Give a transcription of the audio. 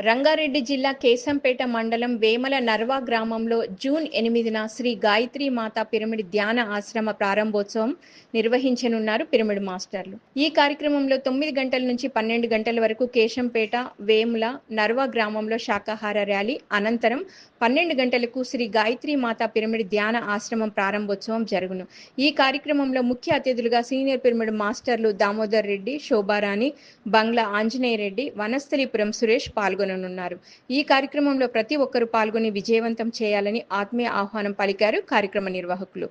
రంగారెడ్డి జిల్లా కేశంపేట మండలం వేమల నర్వా గ్రామంలో జూన్ 8న శ్రీ గాయత్రి మాతా పిరమిడ్ ధ్యాన ఆశ్రమ ప్రారంభోత్సవం నిర్వహించనున్నారు పిరమిడ్ మాస్టర్లు. ఈ కార్యక్రమంలో 9 గంటల నుంచి 12 గంటల వరకు కేశంపేట, వేముల, నర్వా గ్రామంలో శాకాహార ర్యాలీ, అనంతరం 12 గంటలకు శ్రీ గాయత్రి మాతా పిరమిడ్ ధ్యాన ఆశ్రమం ప్రారంభోత్సవం జరుగును. ఈ కార్యక్రమంలో ముఖ్య అతిథులుగా సీనియర్ పిరమిడ్ మాస్టర్లు దామోదర్ రెడ్డి, శోభారాణి, బంగ్లా ఆంజనేయ రెడ్డి, వనస్థలిపురం సురేష్ పాల్గొననున్నారు. ఈ కార్యక్రమంలో ప్రతి ఒక్కరూ పాల్గొని విజయవంతం చేయాలని ఆత్మీయ ఆహ్వానం పలికారు కార్యక్రమ నిర్వాహకులు.